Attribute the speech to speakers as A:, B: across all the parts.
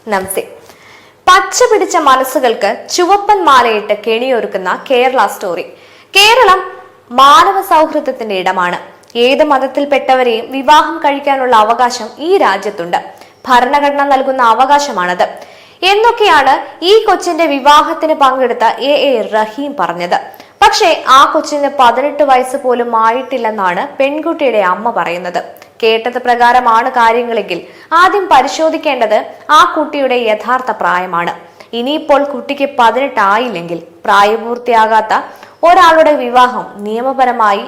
A: നമസ്തേ. പച്ച പിടിച്ച മനസ്സുകൾക്ക് ചുവപ്പൻ മാലയിട്ട് കെണിയൊരുക്കുന്ന കേരള സ്റ്റോറി. കേരളം മാനവ സൗഹൃദത്തിന്റെ ഇടമാണ്. ഏത് മതത്തിൽപ്പെട്ടവരെയും വിവാഹം കഴിക്കാനുള്ള അവകാശം ഈ രാജ്യത്തുണ്ട്. ഭരണഘടന നൽകുന്ന അവകാശമാണത് എന്നൊക്കെയാണ് ഈ കൊച്ചിന്റെ വിവാഹത്തിന് പങ്കെടുത്ത എ റഹീം പറഞ്ഞത്. പക്ഷേ ആ കൊച്ചിന് 18 വയസ്സ് പോലും ആയിട്ടില്ലെന്നാണ് പെൺകുട്ടിയുടെ അമ്മ പറയുന്നത്. കേട്ടത് പ്രകാരമാണ് കാര്യങ്ങളെങ്കിൽ ആദ്യം പരിശോധിക്കേണ്ടത് ആ കുട്ടിയുടെ യഥാർത്ഥ പ്രായമാണ്. ഇനിയിപ്പോൾ കുട്ടിക്ക് 18 ആയില്ലെങ്കിൽ പ്രായപൂർത്തിയാകാത്ത ഒരാളുടെ വിവാഹം നിയമപരമായി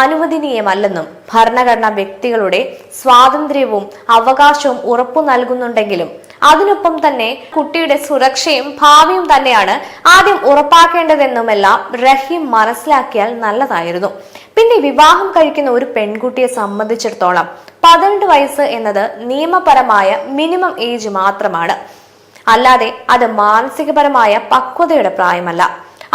A: അനുവദനീയമല്ലെന്നും ഭരണഘടന വ്യക്തികളുടെ സ്വാതന്ത്ര്യവും അവകാശവും ഉറപ്പു നൽകുന്നുണ്ടെങ്കിലും അതിനൊപ്പം തന്നെ കുട്ടിയുടെ സുരക്ഷയും ഭാവിയും തന്നെയാണ് ആദ്യം ഉറപ്പാക്കേണ്ടതെന്നുമെല്ലാം റഹീം മനസ്സിലാക്കിയാൽ നല്ലതായിരുന്നു. പിന്നെ വിവാഹം കഴിക്കുന്ന ഒരു പെൺകുട്ടിയെ സംബന്ധിച്ചിടത്തോളം 18 വയസ്സ് എന്നത് നിയമപരമായ മിനിമം ഏജ് മാത്രമാണ്, അല്ലാതെ അത് മാനസികപരമായ പക്വതയുടെ പ്രായമല്ല.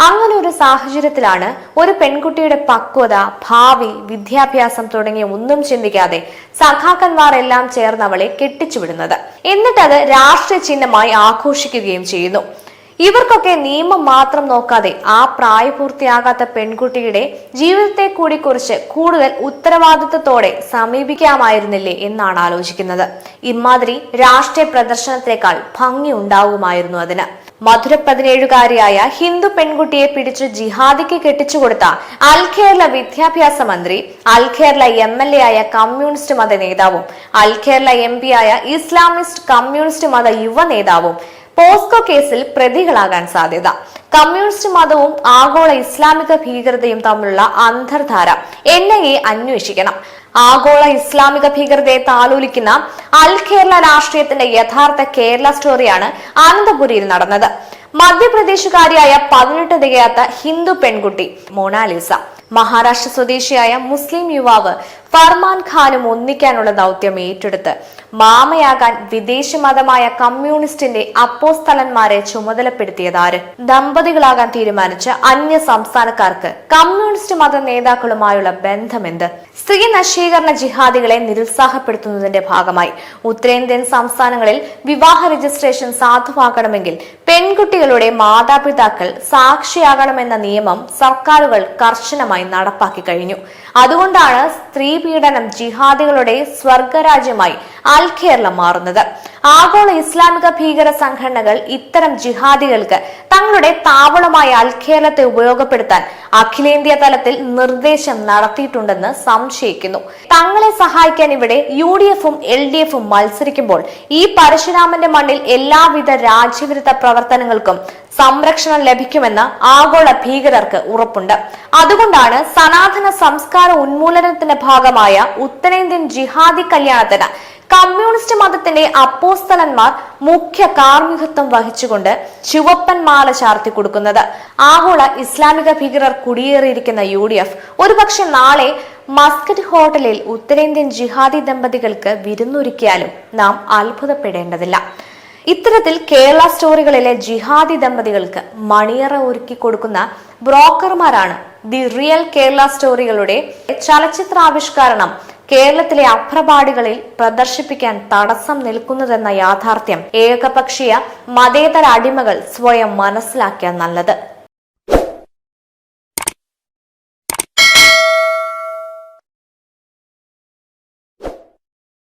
A: അങ്ങനെ ഒരു സാഹചര്യത്തിലാണ് ഒരു പെൺകുട്ടിയുടെ പക്വത, ഭാവി, വിദ്യാഭ്യാസം തുടങ്ങിയ ഒന്നും ചിന്തിക്കാതെ സഖാക്കന്മാർ എല്ലാം ചേർന്നവളെ കെട്ടിച്ചുവിടുന്നത്. എന്നിട്ടത് രാഷ്ട്രീയ ചിഹ്നമായി ആഘോഷിക്കുകയും ചെയ്യുന്നു. ഇവർക്കൊക്കെ നിയമം മാത്രം നോക്കാതെ ആ പ്രായപൂർത്തിയാകാത്ത പെൺകുട്ടിയുടെ ജീവിതത്തെ കൂടി കുറിച്ച് കൂടുതൽ ഉത്തരവാദിത്വത്തോടെ സമീപിക്കാമായിരുന്നില്ലേ എന്നാണ് ആലോചിക്കുന്നത്. ഇമാതിരി രാഷ്ട്രീയ പ്രദർശനത്തെക്കാൾ ഭംഗി ഉണ്ടാവുമായിരുന്നു അതിന്. മധുര 17കാരിയായ ഹിന്ദു പെൺകുട്ടിയെ പിടിച്ചു ജിഹാദിക്ക് കെട്ടിച്ചുകൊടുത്ത അൽ കേരള വിദ്യാഭ്യാസ മന്ത്രി, അൽ കേരള MLA ആയ കമ്മ്യൂണിസ്റ്റ് മത നേതാവും അൽ കേരള MP ആയ ഇസ്ലാമിസ്റ്റ് കമ്മ്യൂണിസ്റ്റ് മത യുവ നേതാവും പോസ്കോ കേസിൽ പ്രതികളാകാൻ സാധ്യത. കമ്മ്യൂണിസ്റ്റ് മതവും ആഗോള ഇസ്ലാമിക ഭീകരതയും തമ്മിലുള്ള അന്തർധാര NIA അന്വേഷിക്കണം. ആഗോള ഇസ്ലാമിക ഭീകരതയെ താലോലിക്കുന്ന അൽ കേരള രാഷ്ട്രീയത്തിന്റെ യഥാർത്ഥ കേരള സ്റ്റോറിയാണ് അനന്തപുരിയിൽ നടന്നത്. മധ്യപ്രദേശുകാരിയായ 18 തികയാത്ത ഹിന്ദു പെൺകുട്ടി മൊണാലിസ, മഹാരാഷ്ട്ര സ്വദേശിയായ മുസ്ലിം യുവാവ് ഫർമാൻ ഖാനും ഒന്നിക്കാനുള്ള ദൗത്യം ഏറ്റെടുത്ത് മാമയാകാൻ വിദേശ മതമായ കമ്മ്യൂണിസ്റ്റിന്റെ അപ്പോസ്തലന്മാരെ ചുമതലപ്പെടുത്തിയതാര്? ദമ്പതികളാകാൻ തീരുമാനിച്ച അന്യ സംസ്ഥാനക്കാർക്ക് കമ്മ്യൂണിസ്റ്റ് മത നേതാക്കളുമായുള്ള ബന്ധമെന്ത്? സ്ത്രീ നശീകരണ ജിഹാദികളെ നിരുത്സാഹപ്പെടുത്തുന്നതിന്റെ ഭാഗമായി ഉത്തരേന്ത്യൻ സംസ്ഥാനങ്ങളിൽ വിവാഹ രജിസ്ട്രേഷൻ സാധുവാക്കണമെങ്കിൽ പെൺകുട്ടികളുടെ മാതാപിതാക്കൾ സാക്ഷിയാകണമെന്ന നിയമം സർക്കാരുകൾ കർശനമായി നടപ്പാക്കി കഴിഞ്ഞു. അതുകൊണ്ടാണ് സ്ത്രീ പീഡനം ജിഹാദികളുടെ സ്വർഗരാജ്യമായി അൽ കേരളം മാറുന്നത്. ആഗോള ഇസ്ലാമിക ഭീകര സംഘടനകൾ ഇത്തരം ജിഹാദികൾക്ക് തങ്ങളുടെ താവളമായ അൽ കേരളത്തെ ഉപയോഗപ്പെടുത്താൻ അഖിലേന്ത്യാ തലത്തിൽ നിർദ്ദേശം നടത്തിയിട്ടുണ്ടെന്ന് സംശയിക്കുന്നു. തങ്ങളെ സഹായിക്കാൻ ഇവിടെ UDF-ഉം LDF-ഉം മത്സരിക്കുമ്പോൾ ഈ പരശുരാമന്റെ മണ്ണിൽ എല്ലാവിധ രാജ്യവിരുദ്ധ പ്രവർത്തനങ്ങൾക്കും സംരക്ഷണം ലഭിക്കുമെന്ന് ആഗോള ഭീകരർക്ക് ഉറപ്പുണ്ട്. അതുകൊണ്ടാണ് സനാതന സംസ്കാര ഉന്മൂലനത്തിന്റെ ഭാഗമായ ഉത്തരേന്ത്യൻ ജിഹാദി കല്യാണത്തിന് കമ്മ്യൂണിസ്റ്റ് മതത്തിന്റെ അപ്പോസ്തലന്മാർ മുഖ്യ കാർമ്മികത്വം വഹിച്ചുകൊണ്ട് ചുവപ്പൻ മാല ചാർത്തി കൊടുക്കുന്നത്. ആഗോള ഇസ്ലാമിക ഭീകരർ കുടിയേറിയിരിക്കുന്ന UDF ഒരുപക്ഷെ നാളെ മസ്കറ്റ് ഹോട്ടലിൽ ഉത്തരേന്ത്യൻ ജിഹാദി ദമ്പതികൾക്ക് വിരുന്നൊരുക്കിയാലും നാം അത്ഭുതപ്പെടേണ്ടതില്ല. ഇത്തരത്തിൽ കേരള സ്റ്റോറികളിലെ ജിഹാദി ദമ്പതികൾക്ക് മണിയറ ഒരുക്കി കൊടുക്കുന്ന ബ്രോക്കർമാരാണ് ദി റിയൽ കേരള സ്റ്റോറികളുടെ ചലച്ചിത്രാവിഷ്കരണം കേരളത്തിലെ അഭ്രപാടികളിൽ പ്രദർശിപ്പിക്കാൻ തടസ്സം നിൽക്കുന്നതെന്ന യാഥാർത്ഥ്യം ഏകപക്ഷീയ മതേതര അടിമകൾ സ്വയം മനസ്സിലാക്കിയാൽ നല്ലത്.